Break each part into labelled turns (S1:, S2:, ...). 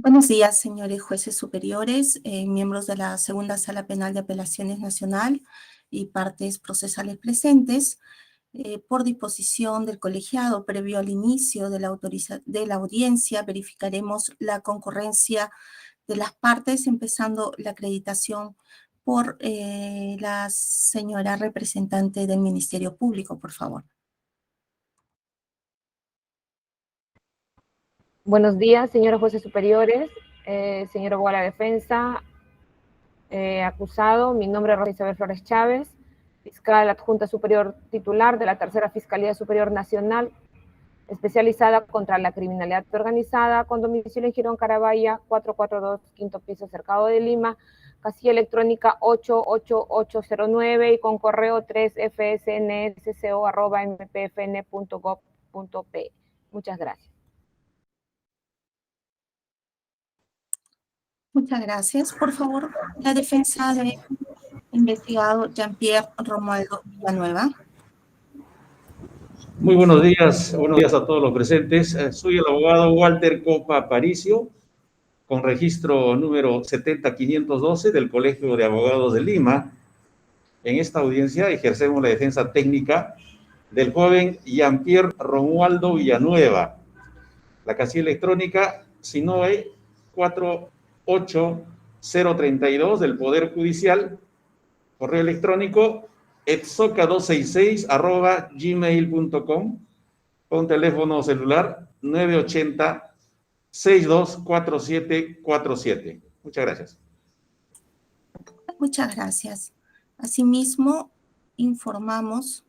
S1: Buenos días, señores jueces superiores, miembros de la Segunda Sala Penal de Apelaciones Nacional y partes procesales presentes. Por disposición del colegiado, previo al inicio de la audiencia, verificaremos la concurrencia de las partes, empezando la acreditación por la señora representante del Ministerio Público, por favor.
S2: Buenos días, señores jueces superiores, señor abogado de la defensa, acusado. Mi nombre es Rosa Isabel Flores Chávez, fiscal adjunta superior titular de la Tercera Fiscalía Superior Nacional, especializada contra la criminalidad organizada, con domicilio en Girón Carabaya, 442, quinto piso, Cercado de Lima, casilla electrónica 88809 y con correo 3fsnsco@mpfn.gov.p. Muchas gracias.
S1: Muchas gracias. Por favor, la defensa del investigado Jean-Pierre Romualdo Villanueva.
S3: Muy buenos días a todos los presentes. Soy el abogado Walter Copa Aparicio, con registro número 70512 del Colegio de Abogados de Lima. En esta audiencia ejercemos la defensa técnica del joven Jean-Pierre Romualdo Villanueva. La casilla electrónica SINOE 48032 del Poder Judicial, correo electrónico etsoca266@gmail.com, con teléfono celular 980-624747. Muchas gracias.
S1: Muchas gracias. Asimismo, informamos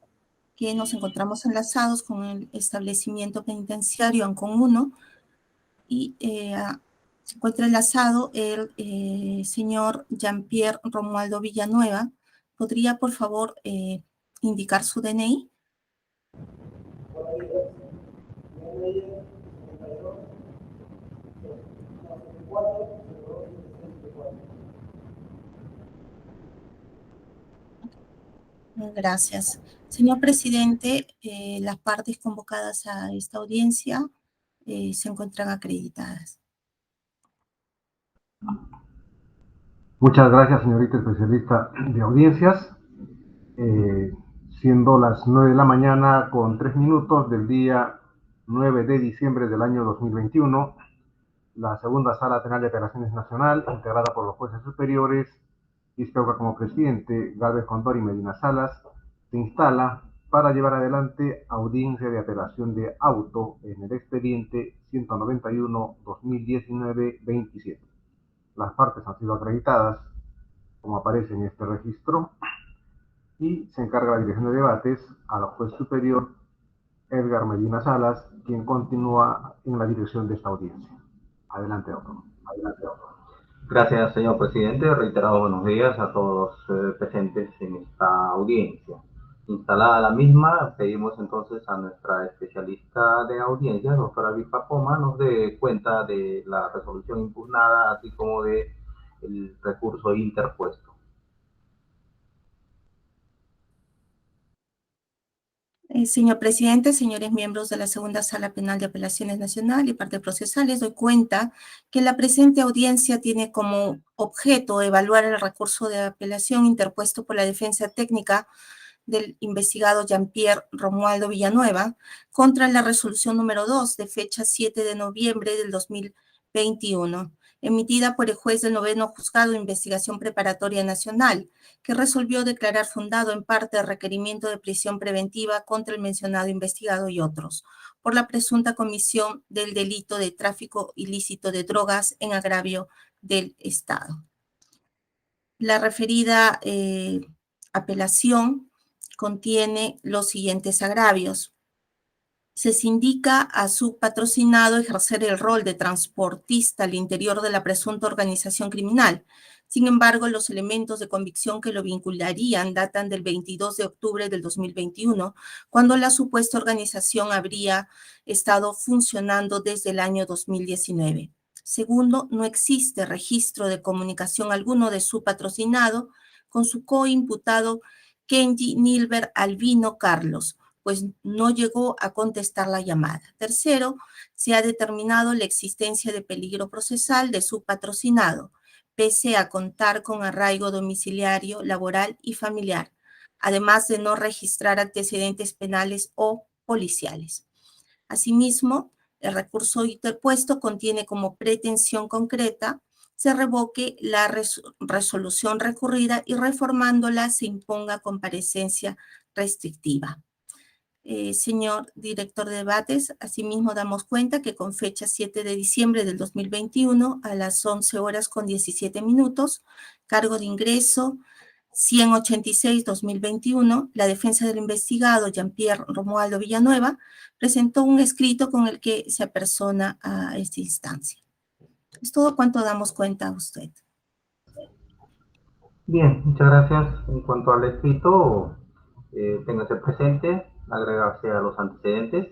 S1: que nos encontramos enlazados con el establecimiento penitenciario Ancón 1 y se encuentra enlazado el señor Jean-Pierre Romualdo Villanueva. ¿Podría, por favor, indicar su DNI? Gracias. Señor presidente, las partes convocadas a esta audiencia se encuentran acreditadas.
S4: Muchas gracias, señorita especialista de audiencias. Siendo las 9 de la mañana con 3 minutos del día 9 de diciembre del año 2021, la Segunda Sala Penal de Apelaciones Nacional, integrada por los jueces superiores, Iscauca como presidente, Gálvez Condori y Medina Salas, se instala para llevar adelante audiencia de apelación de auto en el expediente 191-2019-27. Las partes han sido acreditadas, como aparece en este registro, y se encarga la dirección de debates al juez superior Edgar Medina Salas, quien continúa en la dirección de esta audiencia. Adelante, doctor.
S5: Gracias, señor presidente. Reiterados buenos días a todos presentes en esta audiencia. Instalada la misma, pedimos entonces a nuestra especialista de audiencias, doctora Vilpa Poma, nos dé cuenta de la resolución impugnada, así como de el recurso interpuesto.
S1: Señor presidente, señores miembros de la Segunda Sala Penal de Apelaciones Nacional y partes procesales, doy cuenta que la presente audiencia tiene como objeto evaluar el recurso de apelación interpuesto por la defensa técnica del investigado Jean-Pierre Romualdo Villanueva contra la resolución número 2 de fecha 7 de noviembre del 2021, emitida por el juez del Noveno Juzgado de Investigación Preparatoria Nacional, que resolvió declarar fundado en parte el requerimiento de prisión preventiva contra el mencionado investigado y otros, por la presunta comisión del delito de tráfico ilícito de drogas en agravio del Estado. La referida apelación contiene los siguientes agravios. Se indica a su patrocinado ejercer el rol de transportista al interior de la presunta organización criminal. Sin embargo, los elementos de convicción que lo vincularían datan del 22 de octubre del 2021, cuando la supuesta organización habría estado funcionando desde el año 2019. Segundo, no existe registro de comunicación alguno de su patrocinado con su coimputado Kenji Nilber Albino Carlos, pues no llegó a contestar la llamada. Tercero, se ha determinado la existencia de peligro procesal de su patrocinado, pese a contar con arraigo domiciliario, laboral y familiar, además de no registrar antecedentes penales o policiales. Asimismo, el recurso interpuesto contiene como pretensión concreta se revoque la resolución recurrida y reformándola se imponga comparecencia restrictiva. Señor director de debates, asimismo damos cuenta que con fecha 7 de diciembre del 2021 a las 11:17, cargo de ingreso 186-2021, la defensa del investigado Jean-Pierre Romualdo Villanueva presentó un escrito con el que se apersona a esta instancia. Es todo cuanto damos cuenta a usted.
S5: Bien, muchas gracias. En cuanto al escrito, téngase presente, agregarse a los antecedentes.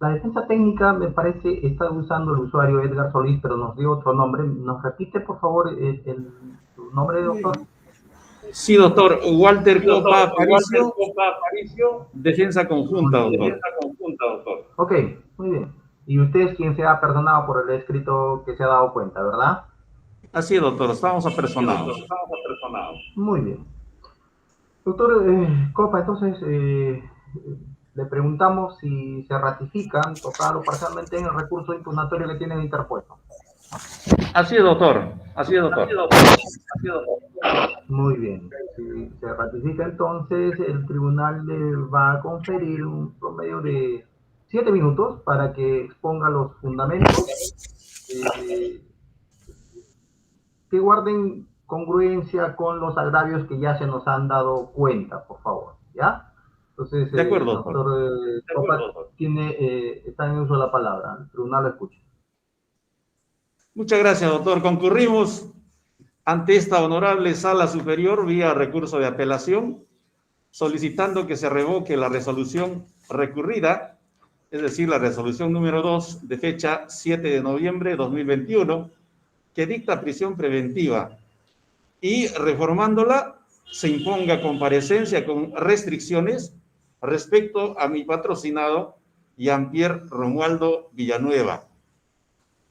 S5: La defensa técnica, me parece, está usando el usuario Edgar Solís, pero nos dio otro nombre. ¿Nos repite, por favor, su nombre, doctor?
S3: Sí, doctor. Walter Copa Aparicio, defensa conjunta, doctor.
S5: Ok, muy bien. Y usted es quien se ha perdonado por el escrito que se ha dado cuenta, ¿verdad?
S3: Así es, doctor. Estamos apersonados.
S5: Muy bien. Doctor Copa, entonces le preguntamos si se ratifican total o parcialmente en el recurso impugnatorio que tienen interpuesto.
S3: Así es, doctor. Así es, doctor.
S5: Muy bien. Si se ratifica, entonces el tribunal le va a conferir un promedio de 7 minutos para que exponga los fundamentos que guarden congruencia con los agravios que ya se nos han dado cuenta, por favor, ¿ya? Entonces,
S3: de acuerdo,
S5: doctor Copa está en uso de la palabra. El tribunal lo escucha.
S3: Muchas gracias, doctor. Concurrimos ante esta honorable Sala Superior vía recurso de apelación, solicitando que se revoque la resolución recurrida, es decir, la resolución número 2 de fecha 7 de noviembre de 2021, que dicta prisión preventiva, y reformándola se imponga comparecencia con restricciones respecto a mi patrocinado Jean-Pierre Romualdo Villanueva.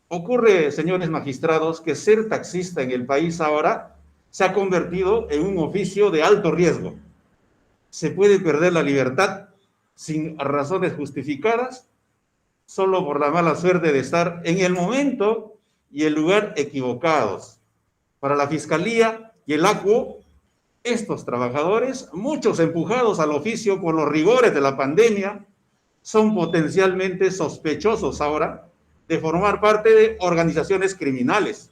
S3: Ocurre, señores magistrados, que ser taxista en el país ahora se ha convertido en un oficio de alto riesgo. Se puede perder la libertad sin razones justificadas, solo por la mala suerte de estar en el momento y el lugar equivocados. Para la Fiscalía y el ACUO, estos trabajadores, muchos empujados al oficio por los rigores de la pandemia, son potencialmente sospechosos ahora de formar parte de organizaciones criminales,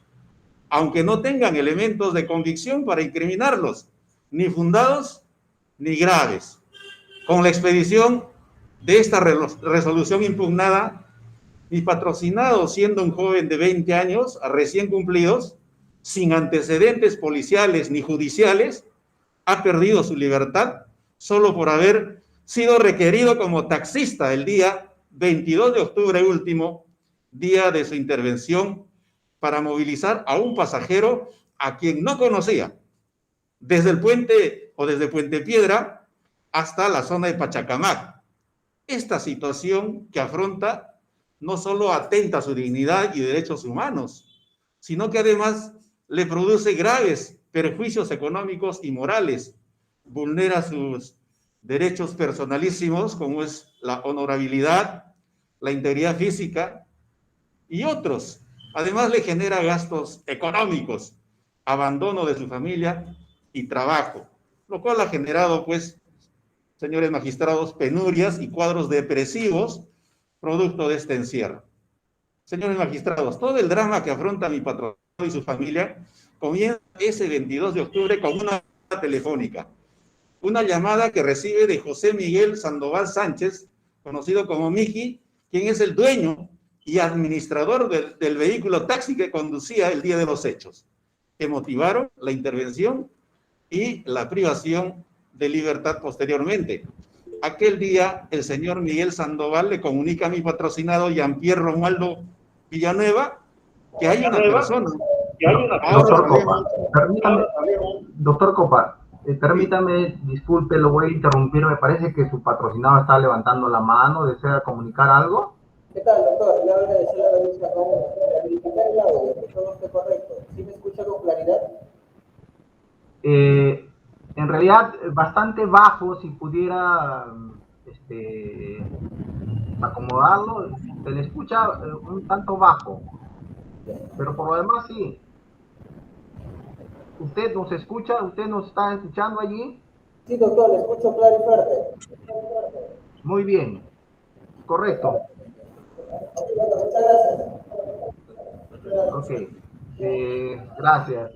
S3: aunque no tengan elementos de convicción para incriminarlos, ni fundados ni graves. Con la expedición de esta resolución impugnada, mi patrocinado, siendo un joven de 20 años, recién cumplidos, sin antecedentes policiales ni judiciales, ha perdido su libertad solo por haber sido requerido como taxista el día 22 de octubre último, día de su intervención, para movilizar a un pasajero a quien no conocía, desde el puente o desde Puente Piedra hasta la zona de Pachacamac. Esta situación que afronta no solo atenta a su dignidad y derechos humanos, sino que además le produce graves perjuicios económicos y morales, vulnera sus derechos personalísimos, como es la honorabilidad, la integridad física y otros. Además le genera gastos económicos, abandono de su familia y trabajo, lo cual ha generado, pues, señores magistrados, penurias y cuadros depresivos producto de este encierro. Señores magistrados, todo el drama que afronta mi patrón y su familia comienza ese 22 de octubre con una telefónica, una llamada que recibe de José Miguel Sandoval Sánchez, conocido como Miki, quien es el dueño y administrador del vehículo taxi que conducía el día de los hechos, que motivaron la intervención y la privación de libertad posteriormente. Aquel día, el señor Miguel Sandoval le comunica a mi patrocinado Jean-Pierre Romualdo Villanueva que hay una persona.
S5: Doctor Copa, permítame, doctor Copa, Permítame, disculpe, lo voy a interrumpir. Me parece que su patrocinado está levantando la mano. ¿Desea comunicar algo?
S6: ¿Qué tal, doctor? Le habla de Sala de Luz Ramón. Para verificar el audio, que todo esté correcto. ¿Sí me escucha con claridad?
S5: En realidad, bastante bajo. Si pudiera acomodarlo, se le escucha un tanto bajo. Pero por lo demás, sí. ¿Usted nos escucha? ¿Usted nos está escuchando allí?
S6: Sí, doctor, le escucho claro y fuerte.
S5: Muy bien. Correcto.
S6: Muchas gracias.
S5: Ok. Gracias.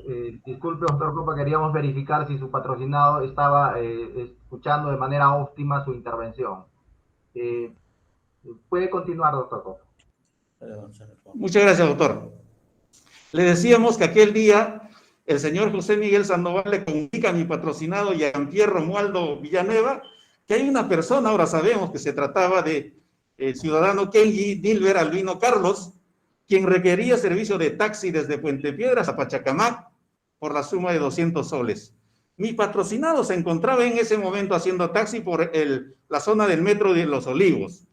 S5: Disculpe, doctor Copa, queríamos verificar si su patrocinado estaba escuchando de manera óptima su intervención. Puede continuar, doctor Copa.
S3: Muchas gracias, doctor. Le decíamos que aquel día el señor José Miguel Sandoval le comunica a mi patrocinado Jean-Pierre Romualdo Villanueva que hay una persona, ahora sabemos que se trataba de el ciudadano Kenji Dilber Albino Carlos, quien requería servicio de taxi desde Puente Piedras a Pachacamac por la suma de 200 soles. Mi patrocinado se encontraba en ese momento haciendo taxi por la zona del metro de Los Olivos.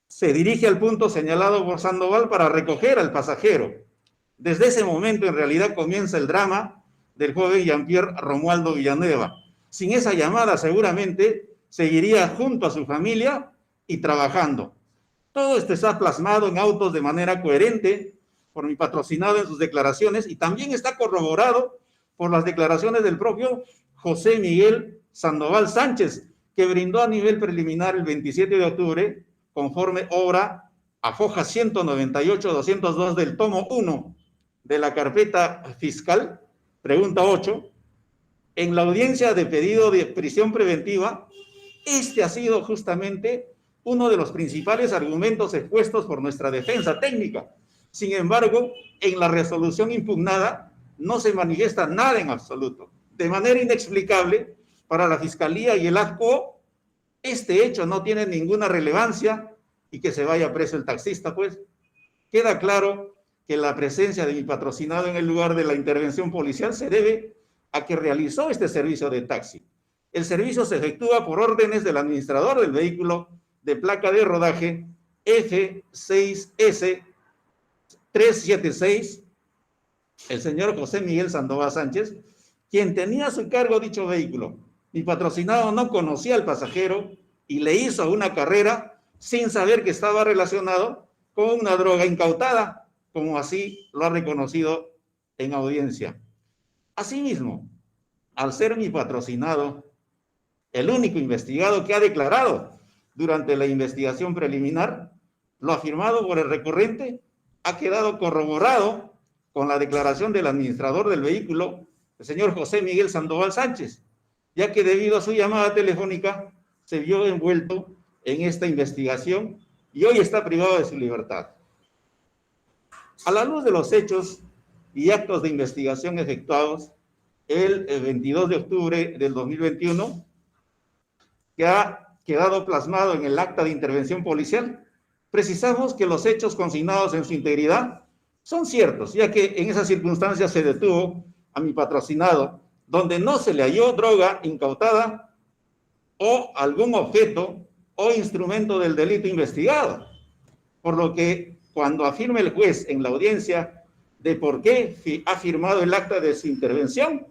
S3: Se dirige al punto señalado por Sandoval para recoger al pasajero. Desde ese momento, en realidad, comienza el drama del joven Jean-Pierre Romualdo Villanueva. Sin esa llamada, seguramente seguiría junto a su familia y trabajando. Todo esto está plasmado en autos de manera coherente por mi patrocinado en sus declaraciones y también está corroborado por las declaraciones del propio José Miguel Sandoval Sánchez, que brindó a nivel preliminar el 27 de octubre, conforme obra a foja 198-202 del tomo 1 de la carpeta fiscal, pregunta 8, en la audiencia de pedido de prisión preventiva. Este ha sido justamente uno de los principales argumentos expuestos por nuestra defensa técnica. Sin embargo, en la resolución impugnada no se manifiesta nada en absoluto. De manera inexplicable, para la Fiscalía y el ASCO, este hecho no tiene ninguna relevancia y que se vaya preso el taxista, pues. Queda claro que la presencia de mi patrocinado en el lugar de la intervención policial se debe a que realizó este servicio de taxi. El servicio se efectúa por órdenes del administrador del vehículo de placa de rodaje F6S376, el señor José Miguel Sandoval Sánchez, quien tenía a su cargo dicho vehículo. Mi patrocinado no conocía al pasajero y le hizo una carrera sin saber que estaba relacionado con una droga incautada, como así lo ha reconocido en audiencia. Asimismo, al ser mi patrocinado el único investigado que ha declarado durante la investigación preliminar, lo afirmado por el recurrente ha quedado corroborado con la declaración del administrador del vehículo, el señor José Miguel Sandoval Sánchez, ya que debido a su llamada telefónica se vio envuelto en esta investigación y hoy está privado de su libertad. A la luz de los hechos y actos de investigación efectuados el 22 de octubre del 2021, que ha quedado plasmado en el acta de intervención policial, precisamos que los hechos consignados en su integridad son ciertos, ya que en esas circunstancias se detuvo a mi patrocinado, donde no se le halló droga incautada o algún objeto o instrumento del delito investigado, por lo que cuando afirme el juez en la audiencia de por qué ha firmado el acta de su intervención,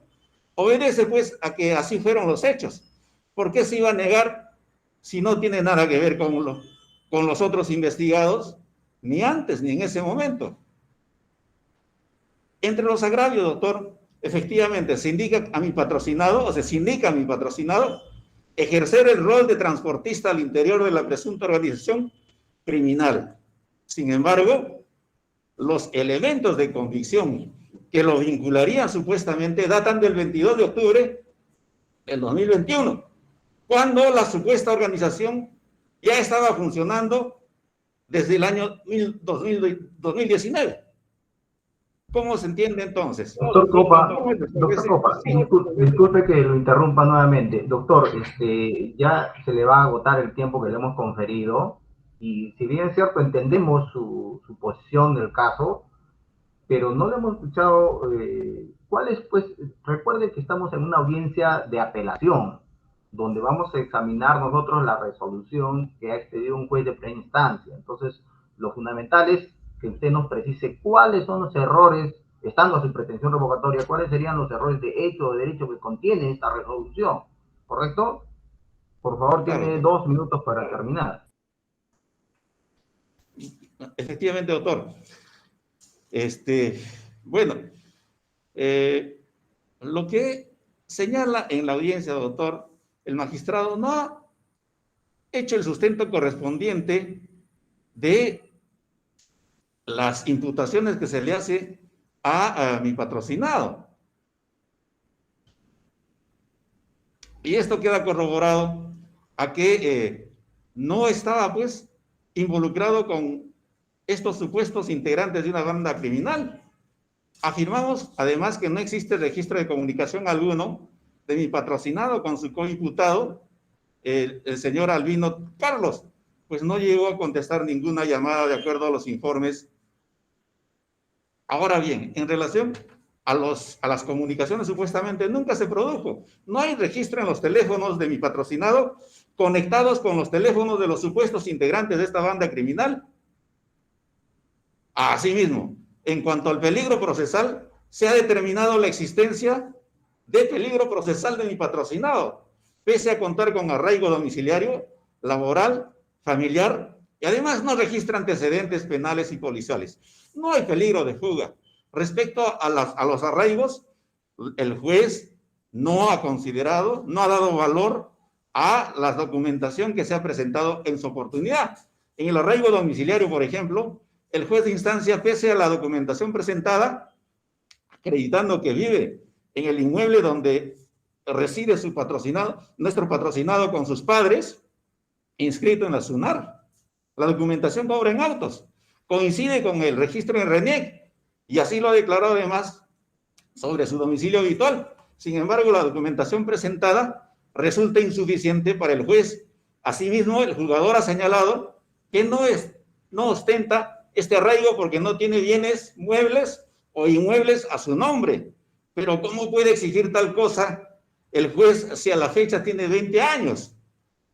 S3: obedece pues a que así fueron los hechos. ¿Por qué se iba a negar si no tiene nada que ver con los otros investigados, ni antes ni en ese momento? Entre los agravios, doctor, efectivamente se indica a mi patrocinado, o se indica a mi patrocinado, ejercer el rol de transportista al interior de la presunta organización criminal. Sin embargo, los elementos de convicción que lo vincularían supuestamente datan del 22 de octubre del 2021, cuando la supuesta organización ya estaba funcionando desde el año 2019. ¿Cómo se entiende entonces?
S5: Doctor Copa, sí, disculpe que lo interrumpa nuevamente. Doctor, ya se le va a agotar el tiempo que le hemos conferido y si bien es cierto, entendemos su posición del caso, pero no le hemos escuchado cuál es, pues, recuerde que estamos en una audiencia de apelación, donde vamos a examinar nosotros la resolución que ha expedido un juez de primera instancia. Entonces, lo fundamental es que usted nos precise cuáles son los errores, estando a su pretensión revocatoria, cuáles serían los errores de hecho o de derecho que contiene esta resolución, ¿correcto? Por favor, tiene 2 minutos para terminar.
S3: Efectivamente, doctor. Bueno, lo que señala en la audiencia, doctor, el magistrado no ha hecho el sustento correspondiente de las imputaciones que se le hace a mi patrocinado. Y esto queda corroborado a que no estaba, pues, involucrado con estos supuestos integrantes de una banda criminal. Afirmamos, además, que no existe registro de comunicación alguno de mi patrocinado con su coimputado, el señor Albino Carlos, pues no llegó a contestar ninguna llamada de acuerdo a los informes. Ahora bien, en relación a las comunicaciones, supuestamente nunca se produjo. No hay registro en los teléfonos de mi patrocinado conectados con los teléfonos de los supuestos integrantes de esta banda criminal. Asimismo, en cuanto al peligro procesal, se ha determinado la existencia de peligro procesal de mi patrocinado, pese a contar con arraigo domiciliario, laboral, familiar, y además no registra antecedentes penales y policiales. No hay peligro de fuga. Respecto a los arraigos, el juez no ha considerado, no ha dado valor a la documentación que se ha presentado en su oportunidad. En el arraigo domiciliario, por ejemplo, el juez de instancia, pese a la documentación presentada, acreditando que vive en el inmueble donde reside su patrocinado, nuestro patrocinado con sus padres, inscrito en la SUNAR. La documentación cobra en autos, coincide con el registro en RENIEC, y así lo ha declarado además sobre su domicilio habitual. Sin embargo, la documentación presentada resulta insuficiente para el juez. Asimismo, el juzgador ha señalado que no ostenta este arraigo porque no tiene bienes muebles o inmuebles a su nombre. Pero ¿cómo puede exigir tal cosa el juez si a la fecha tiene 20 años?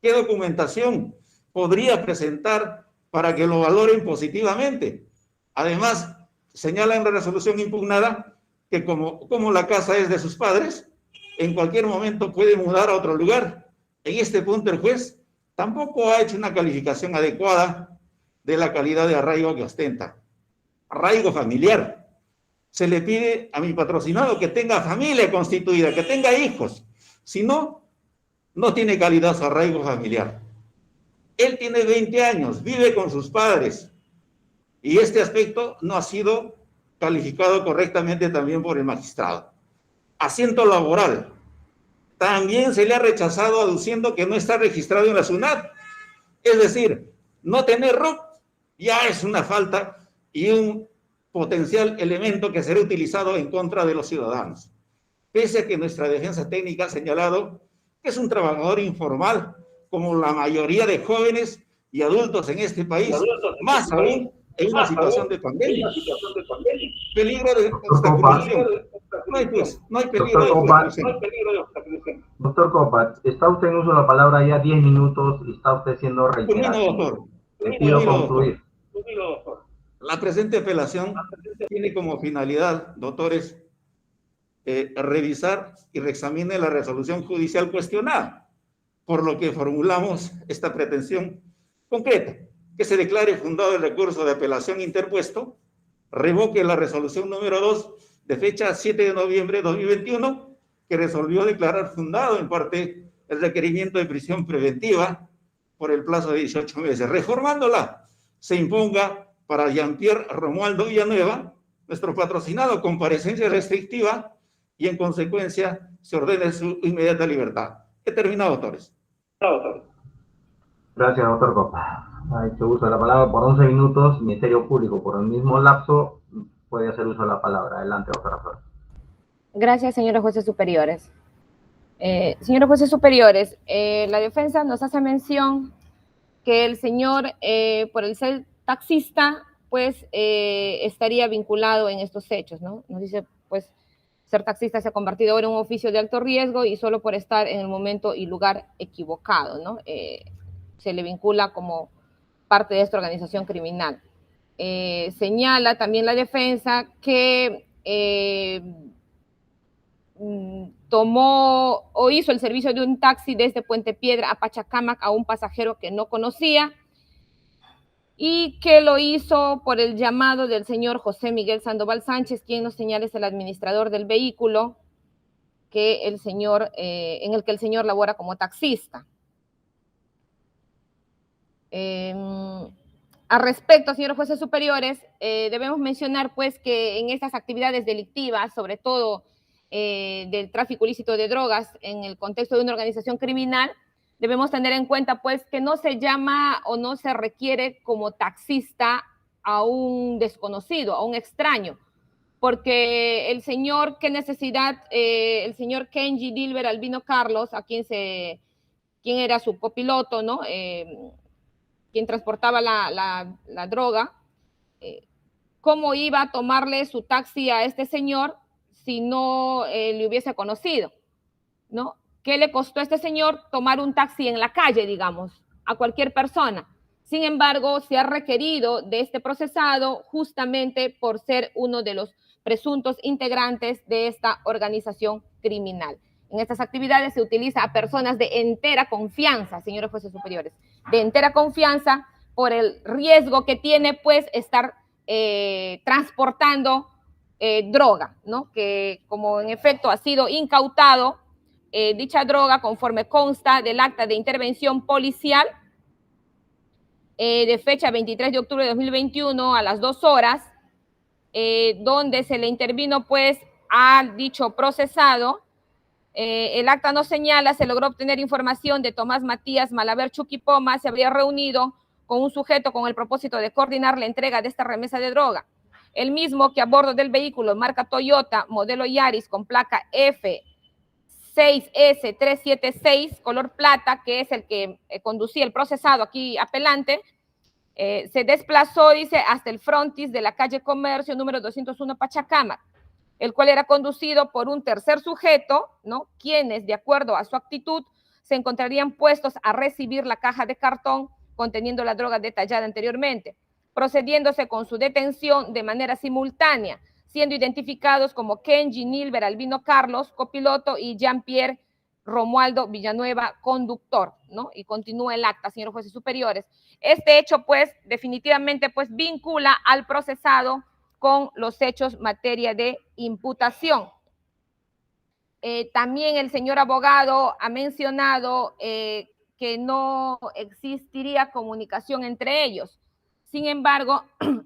S3: ¿Qué documentación podría presentar para que lo valoren positivamente? Además, señala en la resolución impugnada que como la casa es de sus padres, en cualquier momento puede mudar a otro lugar. En este punto el juez tampoco ha hecho una calificación adecuada de la calidad de arraigo que ostenta. Arraigo familiar. Se le pide a mi patrocinado que tenga familia constituida, que tenga hijos. Si no, no tiene calidad su arraigo familiar. Él tiene 20 años, vive con sus padres. Y este aspecto no ha sido calificado correctamente también por el magistrado. Asiento laboral. También se le ha rechazado aduciendo que no está registrado en la SUNAT. Es decir, no tener RUC ya es una falta y un potencial elemento que será utilizado en contra de los ciudadanos. Pese a que nuestra defensa técnica ha señalado que es un trabajador informal, como la mayoría de jóvenes y adultos en este país, más aún en una situación de pandemia. Peligro de obstaculización. No hay peligro de obstaculización.
S5: Doctor Copa, está usted en uso de la palabra ya 10 minutos y está usted siendo reiterativo.
S3: Doctor.
S5: Le pido concluir.
S3: La presente apelación tiene como finalidad, doctores, revisar y reexaminar la resolución judicial cuestionada, por lo que formulamos esta pretensión concreta, que se declare fundado el recurso de apelación interpuesto, revoque la resolución número 2 de fecha 7 de noviembre de 2021, que resolvió declarar fundado en parte el requerimiento de prisión preventiva por el plazo de 18 meses. Reformándola, se imponga para Jean-Pierre Romualdo Villanueva, nuestro patrocinado, comparecencia restrictiva y en consecuencia se ordene su inmediata libertad. He terminado, doctores.
S5: Gracias, doctor Copa. Ha hecho uso de la palabra por 11 minutos. Ministerio Público, por el mismo lapso, puede hacer uso de la palabra. Adelante, doctora Flores.
S2: Gracias, señores jueces superiores. Señores jueces superiores, la defensa nos hace mención que el señor, por el ser taxista, pues estaría vinculado en estos hechos, ¿no? Nos dice, pues, ser taxista se ha convertido ahora en un oficio de alto riesgo y solo por estar en el momento y lugar equivocado, ¿no? Se le vincula como parte de esta organización criminal. Señala también la defensa que tomó o hizo el servicio de un taxi desde Puente Piedra a Pachacamac a un pasajero que no conocía y que lo hizo por el llamado del señor José Miguel Sandoval Sánchez, quien nos señala es el administrador del vehículo que el señor, en el que el señor labora como taxista. Al respecto, señores jueces superiores, debemos mencionar pues que en estas actividades delictivas, sobre todo del tráfico ilícito de drogas en el contexto de una organización criminal, debemos tener en cuenta pues que no se llama o no se requiere como taxista a un desconocido, a un extraño, porque el señor, qué necesidad, el señor Kenji Dilber Albino Carlos, a quien era su copiloto, ¿no? Quien transportaba la droga, ¿cómo iba a tomarle su taxi a este señor si no le hubiese conocido? ¿No? ¿Qué le costó a este señor tomar un taxi en la calle, digamos, a cualquier persona? Sin embargo, se ha requerido de este procesado justamente por ser uno de los presuntos integrantes de esta organización criminal. En estas actividades se utiliza a personas de entera confianza, señores jueces superiores, de entera confianza por el riesgo que tiene, pues, estar transportando droga, ¿no? Que como en efecto ha sido incautado dicha droga conforme consta del acta de intervención policial de fecha 23 de octubre de 2021 a las 2 horas, donde se le intervino pues al dicho procesado. El acta no señala, se logró obtener información de Tomás Matías Malaver Chuquipoma, se habría reunido con un sujeto con el propósito de coordinar la entrega de esta remesa de droga. El mismo que a bordo del vehículo marca Toyota, modelo Yaris con placa F6S376, color plata, que es el que conducía el procesado aquí apelante, se desplazó, dice, hasta el frontis de la calle Comercio, número 201 Pachacamac, el cual era conducido por un tercer sujeto, ¿no? Quienes, de acuerdo a su actitud, se encontrarían puestos a recibir la caja de cartón conteniendo la droga detallada anteriormente, procediéndose con su detención de manera simultánea, siendo identificados como Kenji Nilber Albino Carlos, copiloto, y Jean-Pierre Romualdo Villanueva, conductor, ¿no? Y continúa el acta, señores jueces superiores. Este hecho, pues, definitivamente, pues, vincula al procesado con los hechos materia de imputación. También el señor abogado ha mencionado que no existiría comunicación entre ellos. Sin embargo,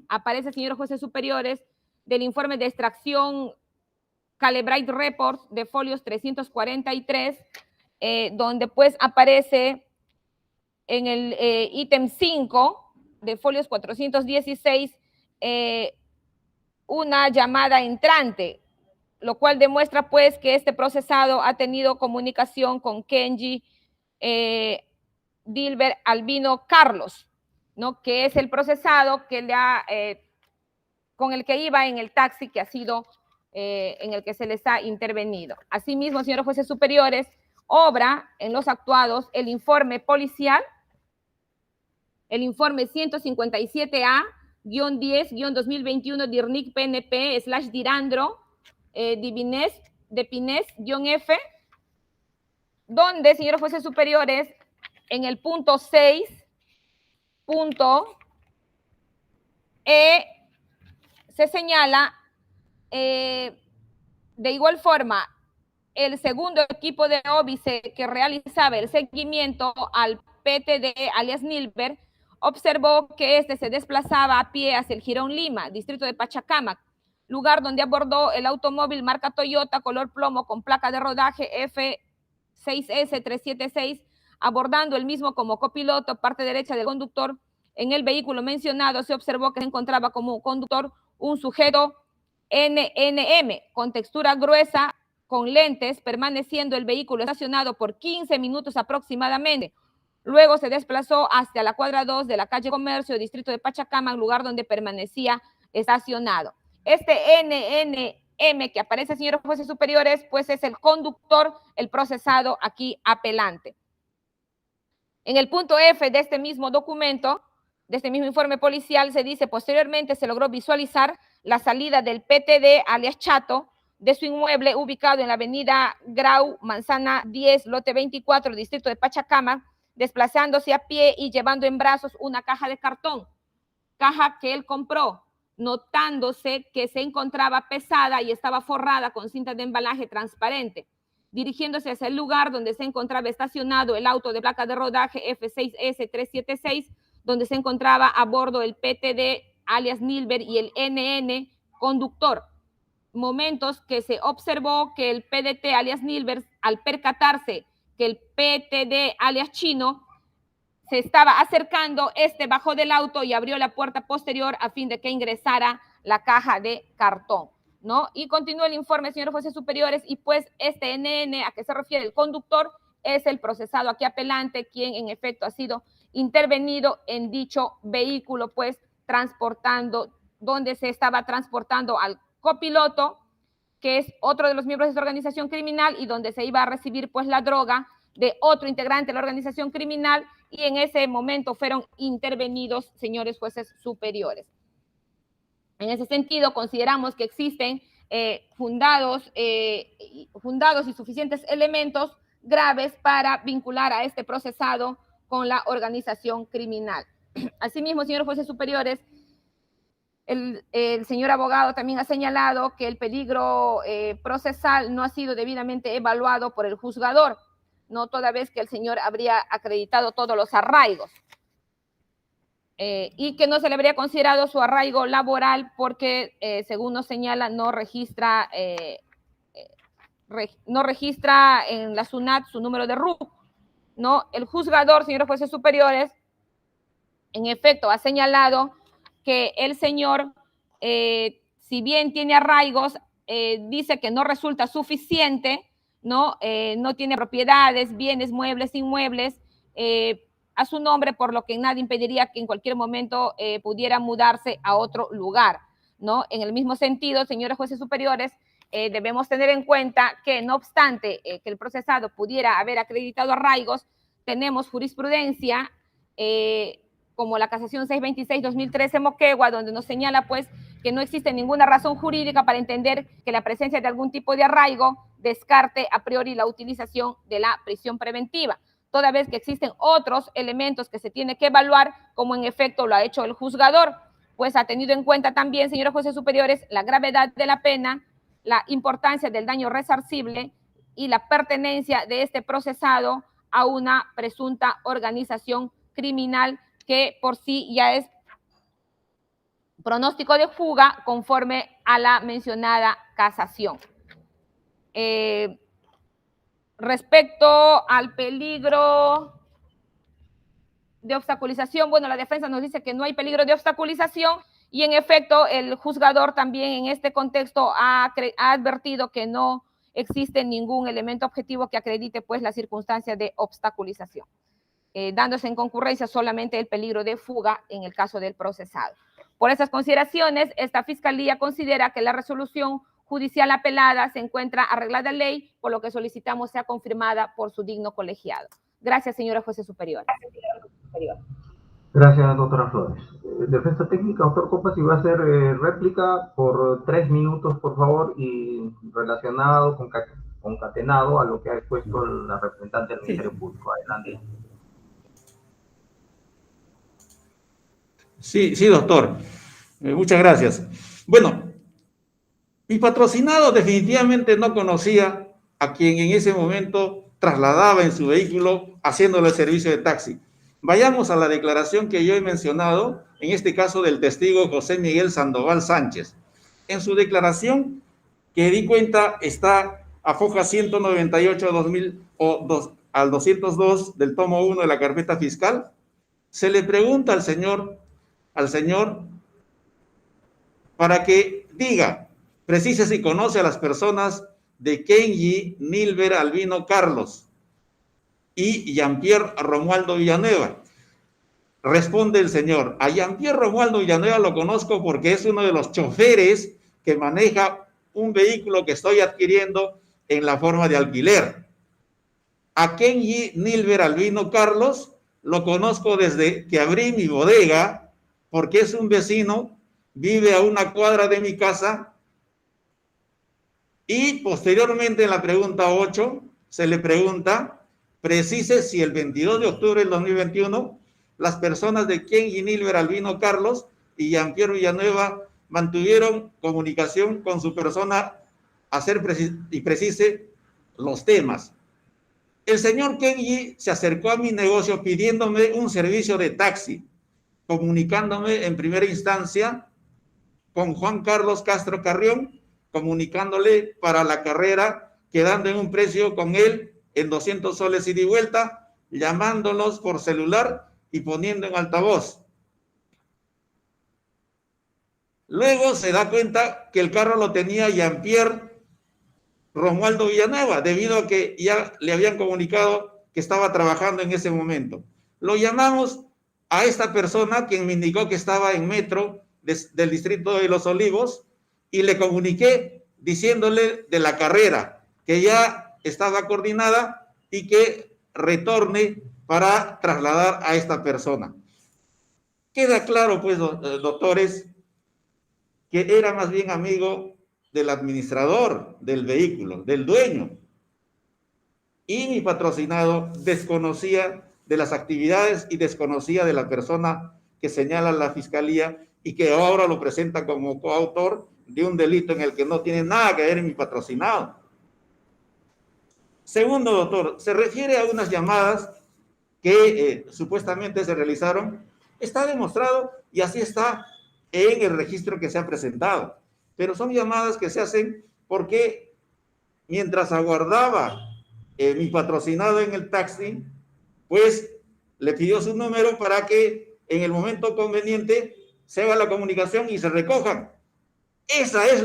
S2: aparece, señores jueces superiores, del informe de extracción Calibrate Reports de folios 343, donde pues aparece en el ítem 5 de folios 416 una llamada entrante, lo cual demuestra pues que este procesado ha tenido comunicación con Kenji Dilber Albino Carlos, ¿no? Que es el procesado que con el que iba en el taxi que ha sido en el que se les ha intervenido. Asimismo, señores jueces superiores, obra en los actuados el informe policial, el informe 157A-10-2021 DIRNIC PNP/Dirandro de Pines-F, donde, señores jueces superiores, en el punto 6, se señala de igual forma el segundo equipo de óbice que realizaba el seguimiento al PTD alias Nilber observó que este se desplazaba a pie hacia el Jirón Lima, distrito de Pachacamac, lugar donde abordó el automóvil marca Toyota color plomo con placa de rodaje F6S376, abordando el mismo como copiloto, parte derecha del conductor. En el vehículo mencionado se observó que se encontraba como conductor un sujeto NNM con textura gruesa, con lentes, permaneciendo el vehículo estacionado por 15 minutos aproximadamente, Luego se desplazó hacia la cuadra 2 de la calle Comercio, distrito de Pachacamac, lugar donde permanecía estacionado. Este NNM que aparece, señores jueces superiores, pues es el conductor, el procesado aquí apelante. En el punto F de este mismo documento, de este mismo informe policial, se dice: posteriormente se logró visualizar la salida del PTD, alias Chato, de su inmueble ubicado en la avenida Grau, manzana 10, lote 24, distrito de Pachacamac, desplazándose a pie y llevando en brazos una caja de cartón, caja que él compró, notándose que se encontraba pesada y estaba forrada con cinta de embalaje transparente, dirigiéndose hacia el lugar donde se encontraba estacionado el auto de placa de rodaje F6S376, donde se encontraba a bordo el PTD, alias Nilber, y el NN, conductor. Momentos que se observó que el PDT, alias Nilber, al percatarse que el PTD, alias Chino, se estaba acercando, bajó del auto y abrió la puerta posterior a fin de que ingresara la caja de cartón, ¿no? Y continúa el informe, señores jueces superiores, y pues este NN a que se refiere el conductor es el procesado aquí apelante, quien en efecto ha sido intervenido en dicho vehículo, pues transportando, donde se estaba transportando al copiloto, que es otro de los miembros de esta organización criminal, y donde se iba a recibir pues la droga de otro integrante de la organización criminal, y en ese momento fueron intervenidos, señores jueces superiores. En ese sentido, consideramos que existen fundados y suficientes elementos graves para vincular a este procesado con la organización criminal. Asimismo, señores jueces superiores, el señor abogado también ha señalado que el peligro procesal no ha sido debidamente evaluado por el juzgador, no toda vez que el señor habría acreditado todos los arraigos, y que no se le habría considerado su arraigo laboral porque, según nos señala, no registra en la SUNAT su número de RUC, ¿no? El juzgador, señores jueces superiores, en efecto ha señalado que el señor, si bien tiene arraigos, dice que no resulta suficiente, ¿no? No tiene propiedades, bienes, muebles, inmuebles a su nombre, por lo que nada impediría que en cualquier momento pudiera mudarse a otro lugar, ¿no? En el mismo sentido, señores jueces superiores, debemos tener en cuenta que no obstante que el procesado pudiera haber acreditado arraigos, tenemos jurisprudencia como la casación 626-2013 Moquegua, donde nos señala pues que no existe ninguna razón jurídica para entender que la presencia de algún tipo de arraigo descarte a priori la utilización de la prisión preventiva, toda vez que existen otros elementos que se tiene que evaluar, como en efecto lo ha hecho el juzgador, pues ha tenido en cuenta también, señores jueces superiores, la gravedad de la pena, la importancia del daño resarcible y la pertenencia de este procesado a una presunta organización criminal que por sí ya es pronóstico de fuga conforme a la mencionada casación. Respecto al peligro de obstaculización, bueno, la defensa nos dice que no hay peligro de obstaculización y en efecto el juzgador también en este contexto ha advertido que no existe ningún elemento objetivo que acredite pues la circunstancia de obstaculización, dándose en concurrencia solamente el peligro de fuga en el caso del procesado. Por esas consideraciones, esta Fiscalía considera que la resolución judicial apelada se encuentra arreglada en ley, por lo que solicitamos sea confirmada por su digno colegiado. Gracias, señora jueces superiores.
S5: Gracias, doctora Flores. Defensa técnica, doctor Copa, si va a hacer réplica por 3 minutos, por favor, y relacionado, concatenado a lo que ha expuesto la representante del Ministerio Público. Adelante.
S3: Sí, doctor. Muchas gracias. Bueno, mi patrocinado definitivamente no conocía a quien en ese momento trasladaba en su vehículo haciéndole el servicio de taxi. Vayamos a la declaración que yo he mencionado, en este caso del testigo José Miguel Sandoval Sánchez. En su declaración, que di cuenta, está a foja 198 al 202 del tomo 1 de la carpeta fiscal. Se le pregunta al señor para que diga, precise si conoce a las personas de Kenji, Nilber, Albino, Carlos. y Jean-Pierre Romualdo Villanueva. Responde el señor, a Jean-Pierre Romualdo Villanueva lo conozco porque es uno de los choferes que maneja un vehículo que estoy adquiriendo en la forma de alquiler. A Kenji Nilber Albino Carlos lo conozco desde que abrí mi bodega porque es un vecino, vive a una cuadra de mi casa. Y posteriormente en la pregunta 8 se le pregunta, precise si el 22 de octubre del 2021 las personas de Kenji Nilber Albino Carlos y Jean-Pierre Villanueva mantuvieron comunicación con su persona y precise los temas. El señor Kenji se acercó a mi negocio pidiéndome un servicio de taxi, comunicándome en primera instancia con Juan Carlos Castro Carrión, comunicándole para la carrera, quedando en un precio con él en 200 soles ida y vuelta, llamándolos por celular y poniendo en altavoz. Luego se da cuenta que el carro lo tenía Jean-Pierre Romualdo Villanueva, debido a que ya le habían comunicado que estaba trabajando en ese momento. Lo llamamos a esta persona, quien me indicó que estaba en metro del distrito de Los Olivos, y le comuniqué diciéndole de la carrera, que ya estaba coordinada y que retorne para trasladar a esta persona. Queda claro, pues, doctores, que era más bien amigo del administrador del vehículo, del dueño. Y mi patrocinado desconocía de las actividades y desconocía de la persona que señala la fiscalía y que ahora lo presenta como coautor de un delito en el que no tiene nada que ver en mi patrocinado. Segundo, doctor, se refiere a unas llamadas que supuestamente se realizaron. Está demostrado y así está en el registro que se ha presentado. Pero son llamadas que se hacen porque mientras aguardaba mi patrocinado en el taxi, pues le pidió su número para que en el momento conveniente se haga la comunicación y se recojan. Esa es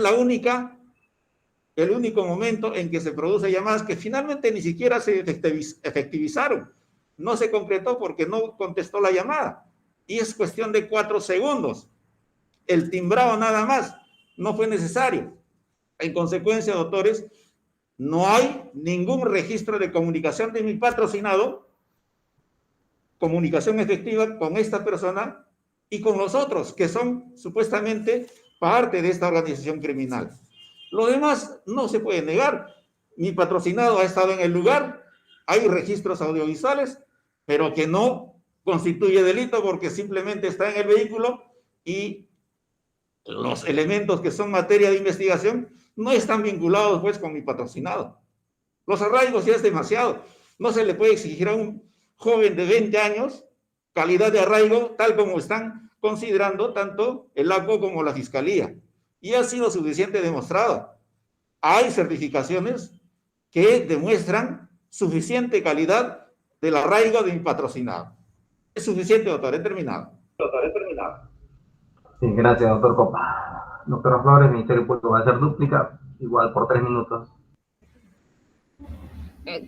S3: el único momento en que se produce llamadas que finalmente ni siquiera se efectivizaron. No se concretó porque no contestó la llamada. Y es cuestión de 4 segundos. El timbrado nada más. No fue necesario. En consecuencia, doctores, no hay ningún registro de comunicación de mi patrocinado, comunicación efectiva con esta persona y con los otros que son supuestamente parte de esta organización criminal. Lo demás no se puede negar. Mi patrocinado ha estado en el lugar, hay registros audiovisuales, pero que no constituye delito porque simplemente está en el vehículo y los elementos que son materia de investigación no están vinculados pues con mi patrocinado. Los arraigos ya es demasiado. No se le puede exigir a un joven de 20 años calidad de arraigo tal como están considerando tanto el ACO como la Fiscalía. Y ha sido suficiente demostrado. Hay certificaciones que demuestran suficiente calidad del arraigo de mi patrocinado. Es suficiente, doctor. He terminado.
S5: Sí, gracias, doctor Copa. Doctora Flores, Ministerio Público va a hacer dúplica, igual por 3 minutos.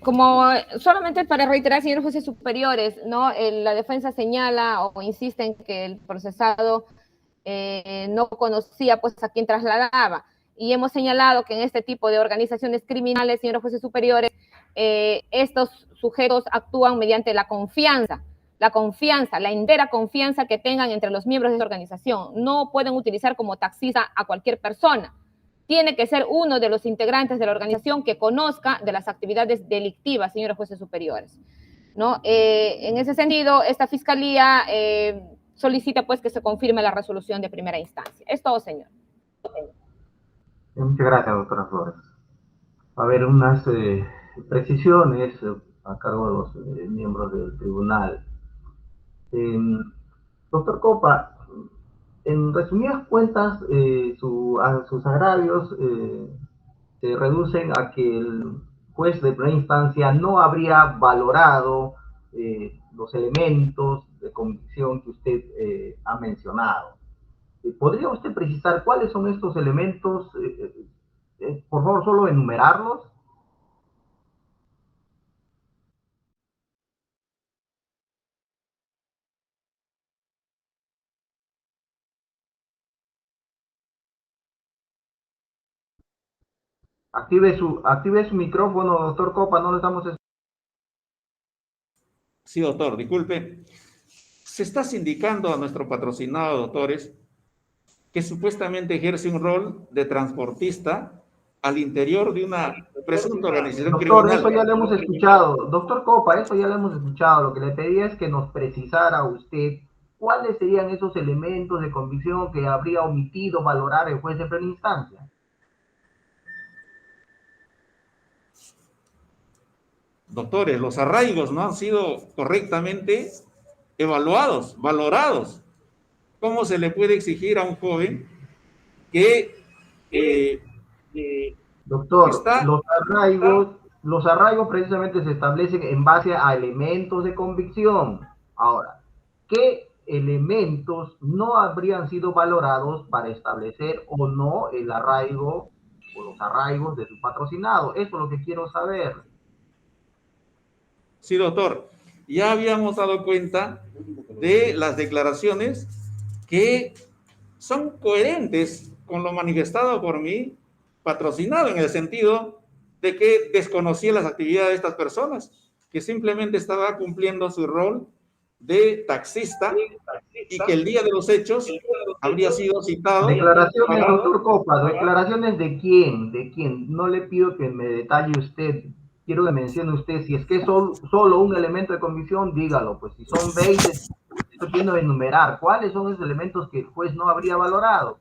S2: Como solamente para reiterar, señores jueces superiores, ¿no? La defensa señala o insiste en que el procesado no conocía pues a quién trasladaba. Y hemos señalado que en este tipo de organizaciones criminales, señores jueces superiores, estos sujetos actúan mediante la confianza, la entera confianza que tengan entre los miembros de esta organización. No pueden utilizar como taxista a cualquier persona. Tiene que ser uno de los integrantes de la organización que conozca de las actividades delictivas, señores jueces superiores, ¿no? En ese sentido, esta fiscalía solicita pues que se confirme la resolución de primera instancia. Es todo, señor.
S5: Muchas gracias, doctora Flores. Va a haber unas precisiones a cargo de los miembros del tribunal. Doctor Copa, en resumidas cuentas, sus agravios se reducen a que el juez de primera instancia no habría valorado los elementos de convicción que usted ha mencionado. ¿Podría usted precisar cuáles son estos elementos? Por favor, solo enumerarlos. Active su micrófono, doctor Copa, no lo estamos escuchando.
S3: Sí, doctor, disculpe. Se está sindicando a nuestro patrocinado, doctores, que supuestamente ejerce un rol de transportista al interior de una presunta organización
S5: Doctor,
S3: criminal.
S5: eso ya lo hemos escuchado. Doctor Copa, eso ya lo hemos escuchado. Lo que le pedía es que nos precisara a usted cuáles serían esos elementos de convicción que habría omitido valorar el juez de primera instancia.
S3: Doctores, los arraigos no han sido correctamente evaluados, valorados. ¿Cómo se le puede exigir a un joven que
S5: Doctor,
S3: está...
S5: los arraigos precisamente se establecen en base a elementos de convicción. Ahora, ¿qué elementos no habrían sido valorados para establecer o no el arraigo o los arraigos de su patrocinado? Eso es lo que quiero saber.
S3: Sí, doctor. Ya habíamos dado cuenta de las declaraciones que son coherentes con lo manifestado por mi patrocinado, en el sentido de que desconocía las actividades de estas personas, que simplemente estaba cumpliendo su rol de taxista y que el día de los hechos habría sido citado.
S5: Declaraciones, doctor Copa, declaraciones de quién, no le pido que me detalle usted, quiero que mencione usted, si es que es solo un elemento de convicción, dígalo, pues si son 20, estoy pidiendo enumerar, ¿cuáles son esos elementos que el juez no habría valorado?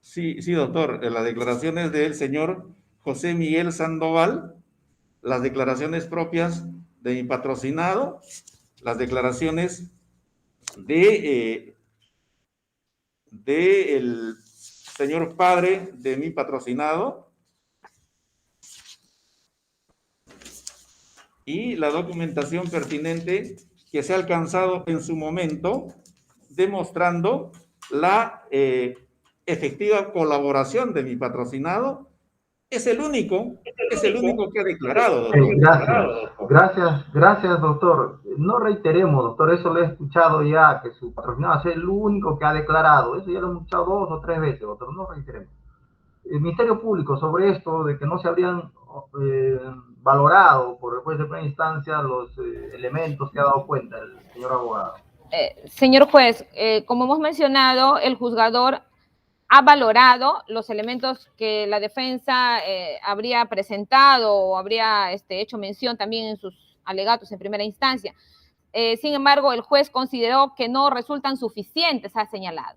S3: Sí, sí, doctor, las declaraciones del señor José Miguel Sandoval, las declaraciones propias de mi patrocinado, las declaraciones de el señor padre de mi patrocinado y la documentación pertinente que se ha alcanzado en su momento, demostrando la efectiva colaboración de mi patrocinado. Es el único que ha declarado, doctor.
S5: Gracias, doctor. No reiteremos, doctor, eso lo he escuchado ya, que su patrocinado es el único que ha declarado. Eso ya lo hemos escuchado 2 o 3 veces, doctor, no reiteremos. El Ministerio Público, sobre esto de que no se habrían valorado por el juez de primera instancia los elementos que ha dado cuenta el señor abogado.
S2: Señor juez, como hemos mencionado, el juzgador ha valorado los elementos que la defensa habría presentado o habría hecho mención también en sus alegatos en primera instancia. Sin embargo, el juez consideró que no resultan suficientes, ha señalado.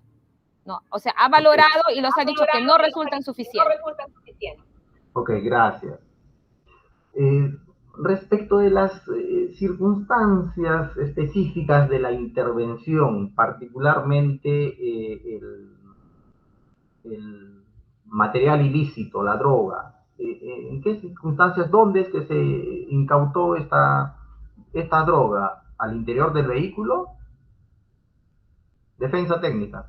S2: No, o sea, ha valorado y los ha dicho que no resultan suficientes.
S5: Ok, gracias. Respecto de las circunstancias específicas de la intervención, particularmente el material ilícito, la droga, ¿en qué circunstancias, dónde es que se incautó esta droga? ¿Al interior del vehículo? Defensa técnica.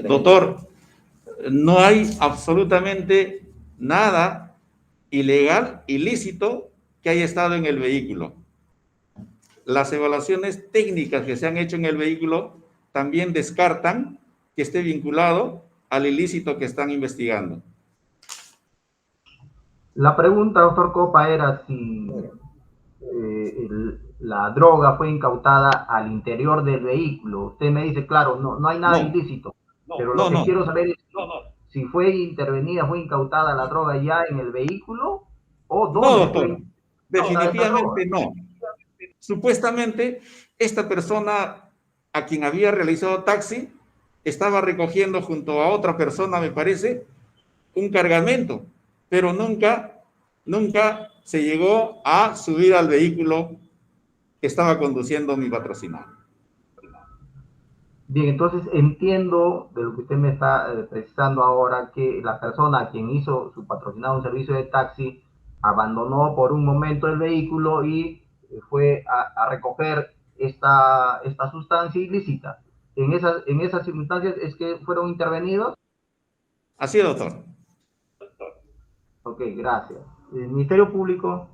S3: Doctor, no hay absolutamente nada ilegal, ilícito que haya estado en el vehículo. Las evaluaciones técnicas que se han hecho en el vehículo también descartan que esté vinculado al ilícito que están investigando.
S5: La pregunta, doctor Copa, era si la droga fue incautada al interior del vehículo. Usted me dice, claro, no hay nada ilícito, pero lo que quiero saber es si fue intervenida, fue incautada la droga ya en el vehículo o dónde.
S3: No, doctor, definitivamente no. Supuestamente, esta persona a quien había realizado taxi estaba recogiendo junto a otra persona, me parece, un cargamento, pero nunca se llegó a subir al vehículo que estaba conduciendo mi patrocinado.
S5: Bien, entonces entiendo de lo que usted me está precisando ahora, que la persona a quien hizo su patrocinado un servicio de taxi abandonó por un momento el vehículo y fue a recoger esta sustancia ilícita. En esas circunstancias es que fueron intervenidos.
S3: Así es, doctor.
S5: Ok, gracias. El Ministerio Público.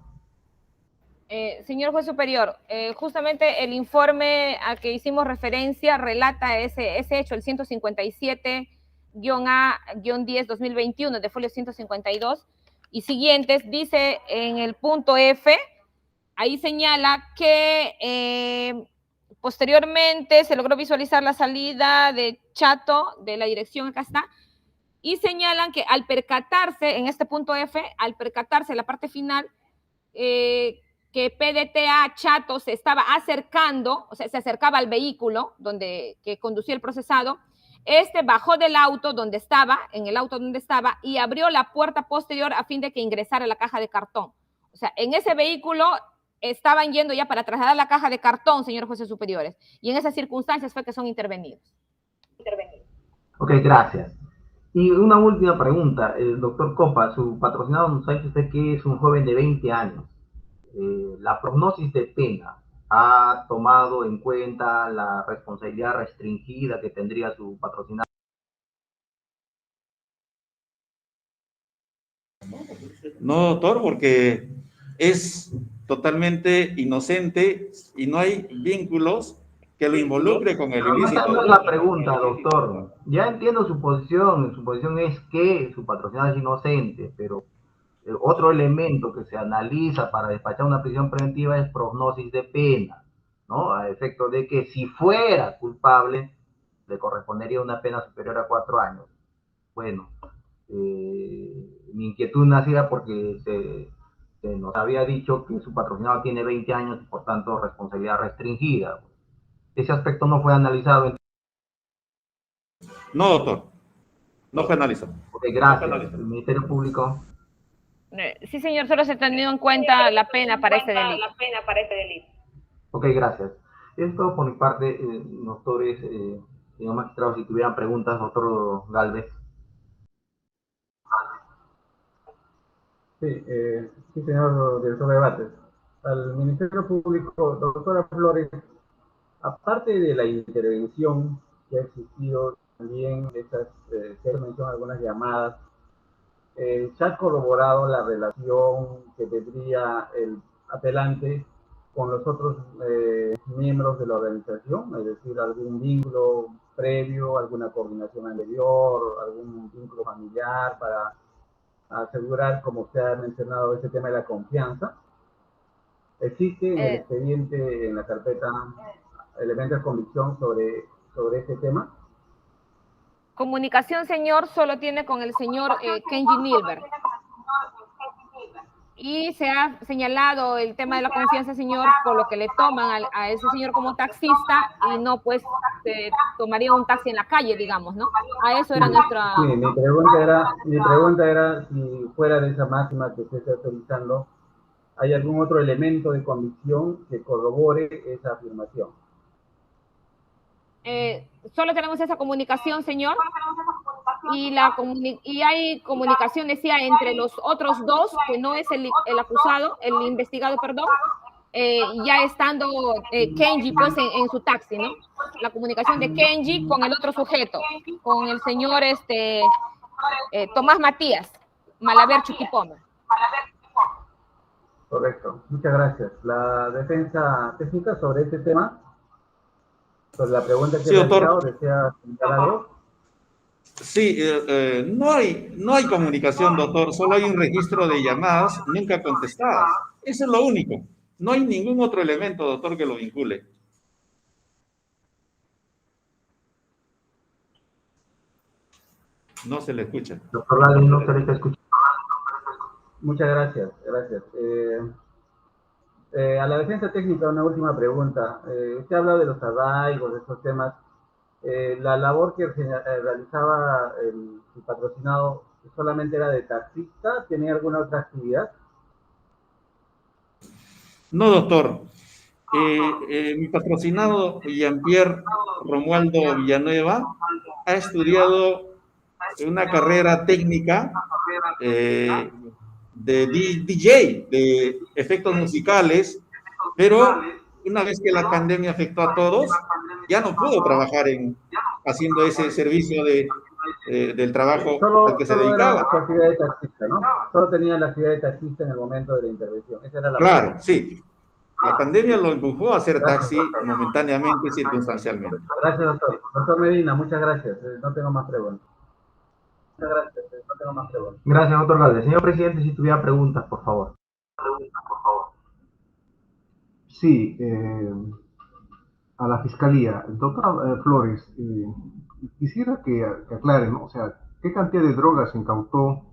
S2: Señor juez superior, justamente el informe al que hicimos referencia relata ese hecho, el 157 A-10-2021 de folio 152 y siguientes, dice en el punto F, ahí señala que posteriormente se logró visualizar la salida de Chato de la dirección, acá está, y señalan que al percatarse, en este punto F, al percatarse la parte final, que PDTA Chato se estaba acercando, o sea, se acercaba al vehículo que conducía el procesado, bajó del auto donde estaba, y abrió la puerta posterior a fin de que ingresara la caja de cartón. O sea, en ese vehículo estaban yendo ya para trasladar la caja de cartón, señores jueces superiores, y en esas circunstancias fue que son intervenidos.
S5: Ok, gracias. Y una última pregunta, el doctor Copa, su patrocinado nos ha dicho usted que es un joven de 20 años. ¿La prognosis de pena ha tomado en cuenta la responsabilidad restringida que tendría su patrocinado?
S3: No, doctor, porque es totalmente inocente y no hay vínculos que lo involucre con el ilícito.
S5: Esa no es la pregunta, doctor. Ya entiendo su posición es que su patrocinado es inocente, pero otro elemento que se analiza para despachar una prisión preventiva es prognosis de pena, ¿no? A efecto de que si fuera culpable, le correspondería una pena superior a 4 años. Bueno, mi inquietud nacía porque se nos había dicho que su patrocinado tiene 20 años y por tanto responsabilidad restringida. Ese aspecto no fue analizado.
S3: No, doctor, no fue analizado.
S5: Ok, gracias. El Ministerio Público.
S2: Sí, señor, solo se ha tenido en cuenta la pena para este delito.
S5: Ok, gracias. Esto por mi parte, doctores, señor magistrado, si tuvieran preguntas, doctor Galvez.
S4: Sí, sí, señor director de debates. Al Ministerio Público, doctora Flores, aparte de la intervención que ha existido, también se han mencionado algunas llamadas, se ha corroborado la relación que tendría el apelante con los otros miembros de la organización, es decir, algún vínculo previo, alguna coordinación anterior, algún vínculo familiar para asegurar, como usted ha mencionado, ese tema de la confianza. ¿Existe en el expediente, en la carpeta, elementos de convicción sobre este tema?
S2: Comunicación, señor, solo tiene con el señor Kenji Nilberg. Y se ha señalado el tema de la confianza, señor, por lo que le toman a ese señor como taxista y no, pues, se tomaría un taxi en la calle, digamos, ¿no? A eso era nuestra...
S4: Sí, mi pregunta era si fuera de esa máxima que usted está utilizando, ¿hay algún otro elemento de convicción que corrobore esa afirmación?
S2: Solo tenemos esa comunicación, señor, y hay comunicación, decía, entre los otros dos, que no es el acusado, el investigado, perdón, ya estando Kenji, pues, en su taxi, ¿no? La comunicación de Kenji con el otro sujeto, con el señor Tomás Matías Malaver Chuquipoma.
S4: Correcto, muchas gracias. La defensa técnica sobre este tema, sobre la pregunta que
S3: sí, doctor.
S4: ¿desea señalar algo?
S3: Sí, no hay comunicación, doctor, solo hay un registro de llamadas nunca contestadas. Eso es lo único. No hay ningún otro elemento, doctor, que lo vincule. No se le escucha.
S5: Doctor Galvez, no se le está escuchando.
S4: Muchas gracias, gracias. A la defensa técnica, una última pregunta. Usted ha hablado de los arraigos, de estos temas. La labor que realizaba el patrocinado solamente era de taxista, ¿tenía alguna otra actividad?
S3: No, doctor. Mi patrocinado, Jean-Pierre Romualdo Villanueva, ha estudiado una carrera técnica de DJ, de efectos musicales, pero una vez que la pandemia afectó a todos, ya no pudo trabajar haciendo ese servicio del trabajo al que se dedicaba.
S4: Era su actividad de taxista, ¿no? Solo tenía la actividad de taxista en el momento de la intervención. Esa era la
S3: Claro,
S4: pregunta.
S3: sí. La pandemia lo empujó a hacer taxi momentáneamente, circunstancialmente.
S4: Gracias, doctor. Doctor Medina, muchas gracias. No tengo más preguntas.
S5: Muchas gracias. No tengo más preguntas. Gracias, doctor Galvez. Señor presidente, si tuviera preguntas, por favor.
S4: Sí, a la Fiscalía. Doctora Flores, quisiera que aclare, ¿no? O sea, ¿qué cantidad de drogas incautó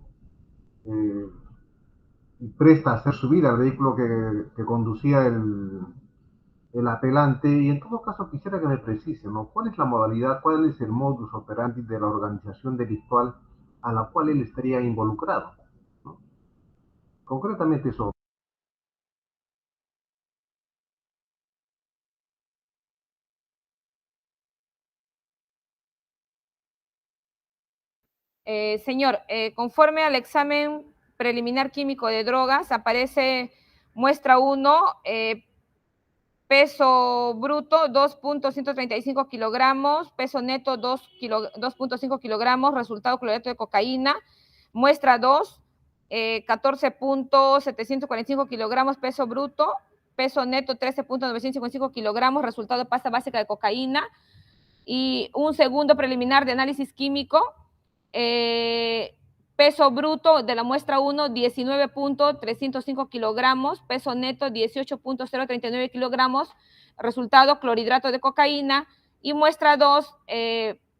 S4: y presta a hacer subir al vehículo que conducía el apelante? Y en todo caso quisiera que me precise, ¿no? ¿Cuál es la modalidad, cuál es el modus operandi de la organización delictual a la cual él estaría involucrado, ¿no? Concretamente eso.
S2: Señor, conforme al examen preliminar químico de drogas, aparece muestra 1, peso bruto 2.135 kilogramos, peso neto 2.5 kilogramos, resultado clorhidrato de cocaína. Muestra 2, 14.745 kilogramos, peso bruto, peso neto 13.955 kilogramos, resultado de pasta básica de cocaína. Y un segundo preliminar de análisis químico, peso bruto de la muestra 1, 19.305 kilogramos, peso neto 18.039 kilogramos, resultado clorhidrato de cocaína. Y muestra 2,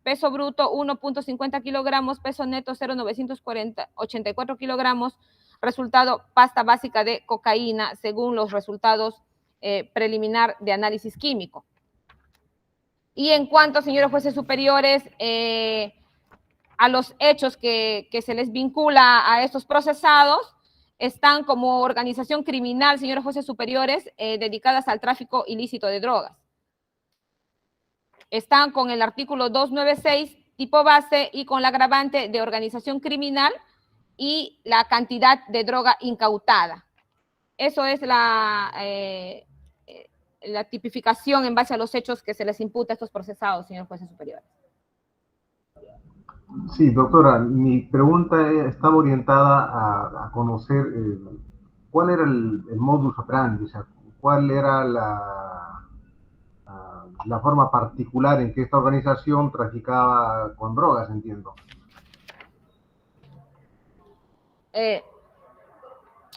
S2: peso bruto 1.50 kilogramos, peso neto 0.984 kilogramos, resultado pasta básica de cocaína, según los resultados preliminar de análisis químico. Y en cuanto, señores jueces superiores, a los hechos que se les vincula a estos procesados, están como organización criminal, señores jueces superiores, dedicadas al tráfico ilícito de drogas. Están con el artículo 296, tipo base, y con la agravante de organización criminal y la cantidad de droga incautada. Eso es la tipificación en base a los hechos que se les imputa a estos procesados, señores jueces superiores.
S4: Sí, doctora, mi pregunta estaba orientada a conocer cuál era el modus operandi, o sea, cuál era la forma particular en que esta organización traficaba con drogas, entiendo.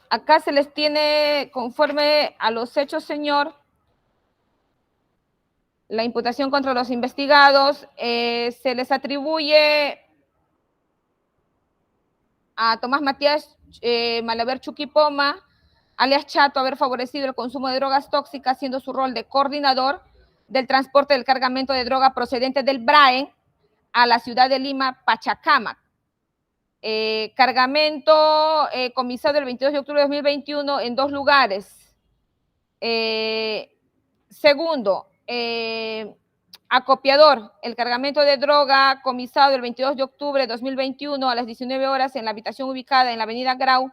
S2: Acá se les tiene, conforme a los hechos, señor, la imputación contra los investigados, se les atribuye a Tomás Matías Malaver Chuquipoma, alias Chato, haber favorecido el consumo de drogas tóxicas, siendo su rol de coordinador del transporte del cargamento de droga procedente del Braen a la ciudad de Lima, Pachacamac. Cargamento comisado el 22 de octubre de 2021 en 2 lugares. Segundo, acopiador, el cargamento de droga comisado el 22 de octubre de 2021 a las 19 horas en la habitación ubicada en la avenida Grau,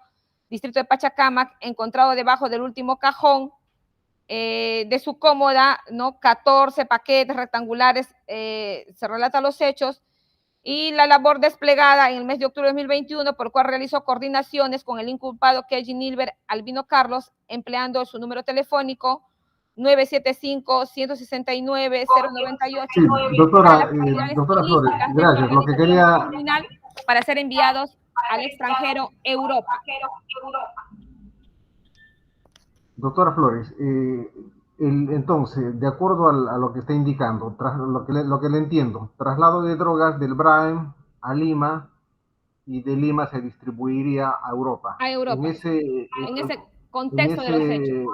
S2: distrito de Pachacamac, encontrado debajo del último cajón de su cómoda, ¿no? 14 paquetes rectangulares, se relatan los hechos, y la labor desplegada en el mes de octubre de 2021, por cual realizó coordinaciones con el inculpado Kelly Nilber Albino Carlos, empleando su número telefónico 975-169-098.
S4: Sí, doctora Flores, gracias. Lo que quería...
S2: Para ser enviados al extranjero, Europa.
S4: Doctora Flores, entonces, de acuerdo a lo que está indicando, lo que le entiendo, traslado de drogas del Braem a Lima, y de Lima se distribuiría a Europa.
S2: A Europa. En ese contexto de los hechos.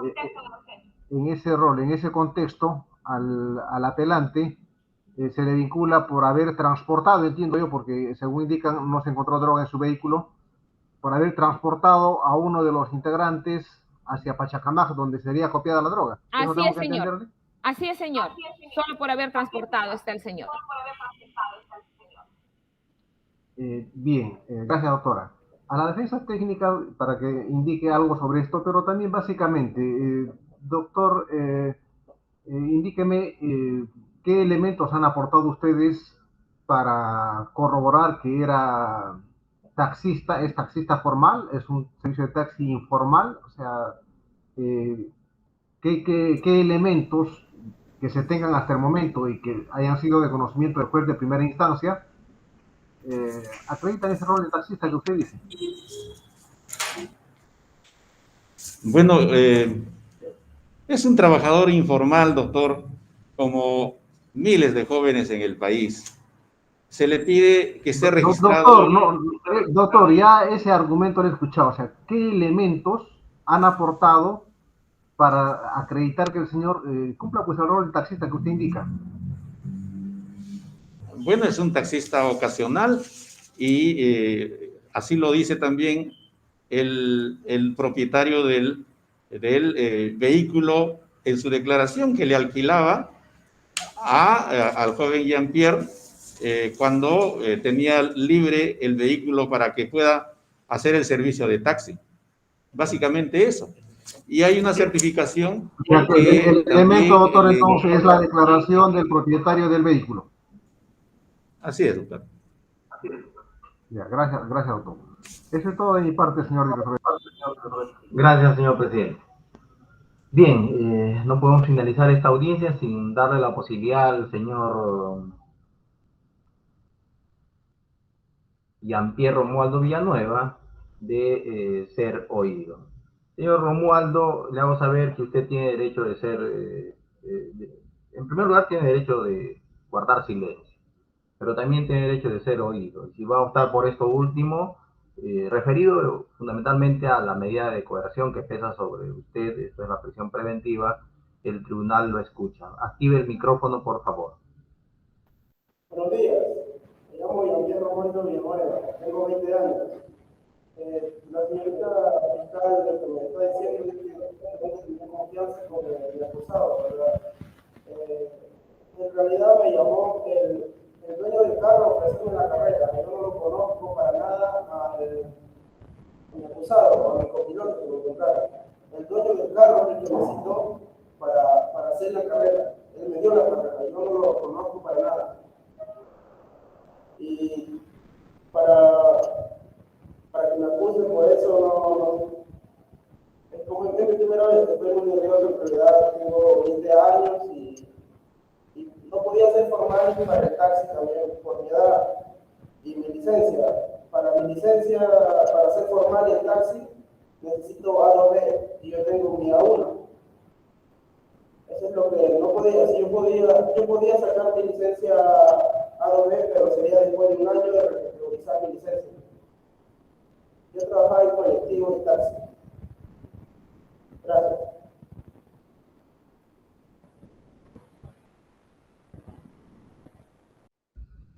S4: En ese rol, en ese contexto, al apelante se le vincula por haber transportado, entiendo yo, porque según indican no se encontró droga en su vehículo, por haber transportado a uno de los integrantes hacia Pachacamac, donde sería copiada la droga.
S2: Así es, señor. Así es, señor. Solo por haber transportado está el señor.
S4: Bien, gracias, doctora. A la defensa técnica, para que indique algo sobre esto, pero también básicamente, doctor, indíqueme qué elementos han aportado ustedes para corroborar que era taxista, es taxista formal, es un servicio de taxi informal, o sea, ¿qué elementos que se tengan hasta el momento y que hayan sido de conocimiento del juez de primera instancia acreditan ese rol de taxista que usted dice.
S3: Bueno, es un trabajador informal, doctor, como miles de jóvenes en el país. Se le pide que esté registrado.
S4: Doctor, ya ese argumento lo he escuchado. O sea, ¿qué elementos han aportado para acreditar que el señor cumpla pues el rol de taxista que usted indica?
S3: Bueno, es un taxista ocasional y así lo dice también el propietario del vehículo en su declaración, que le alquilaba al joven Jean-Pierre cuando tenía libre el vehículo para que pueda hacer el servicio de taxi. Básicamente eso. Y hay una certificación.
S4: El elemento, doctor, entonces es la declaración del propietario del vehículo.
S3: Así es, doctor.
S4: Ya, gracias, doctor. Eso es todo de mi parte, señor director.
S5: Gracias, señor presidente. Bien, no podemos finalizar esta audiencia sin darle la posibilidad al señor Jean-Pierre Romualdo Villanueva de ser oído. Señor Romualdo, le hago saber que usted tiene derecho de ser, en primer lugar, tiene derecho de guardar silencio, pero también tiene derecho de ser oído. Y si va a optar por esto último, referido fundamentalmente a la medida de coerción que pesa sobre usted, esto es la prisión preventiva, el tribunal lo escucha. Active el micrófono, por favor.
S6: Buenos días, me llamo Jean-Pierre Romualdo Villanueva, tengo 20 años. La señorita fiscal lo que me está diciendo es que tengo que tener confianza con el acusado, ¿verdad? En realidad me llamó el dueño del carro ofreciéndome la carrera. Yo no lo conozco para nada al acusado, a mi copiloto, por lo contrario. El dueño del carro es el que me citó para hacer la carrera. Él me dio la carrera, yo no lo conozco para nada. Y para que me acusen por eso, es como que es mi primera vez, estoy muy nervioso, en realidad tengo 20 años y no podía ser formal para el taxi también por mi edad y mi licencia. Para mi licencia, para ser formal en taxi, necesito A2B y yo tengo mi A1. Eso es lo que no podía. Si yo podía sacar mi licencia A2B, pero sería después de un año de revisar mi licencia. Yo trabajaba en colectivo y taxi. Gracias.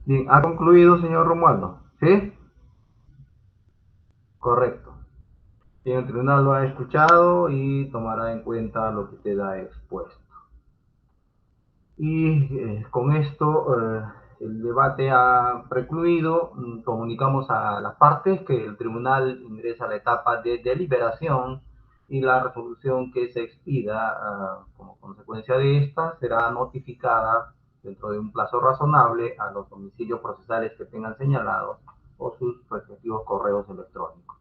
S5: Bien, ¿ha concluido, señor Romualdo? ¿Sí? Correcto. Bien, el tribunal lo ha escuchado y tomará en cuenta lo que usted ha expuesto. Y con esto el debate ha precluido. Comunicamos a las partes que el tribunal ingresa a la etapa de deliberación y la resolución que se expida como consecuencia de esta será notificada dentro de un plazo razonable a los domicilios procesales que tengan señalados o sus respectivos correos electrónicos.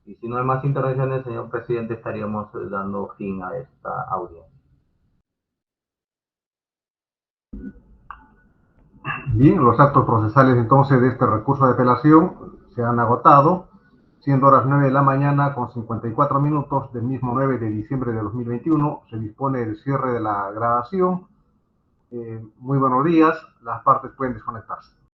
S5: Y si no hay más intervenciones, señor presidente, estaríamos dando fin a esta audiencia.
S4: Bien, los actos procesales entonces de este recurso de apelación se han agotado, siendo horas 9 de la mañana con 54 minutos del mismo 9 de diciembre de 2021. Se dispone del cierre de la grabación. Muy buenos días, las partes pueden desconectarse.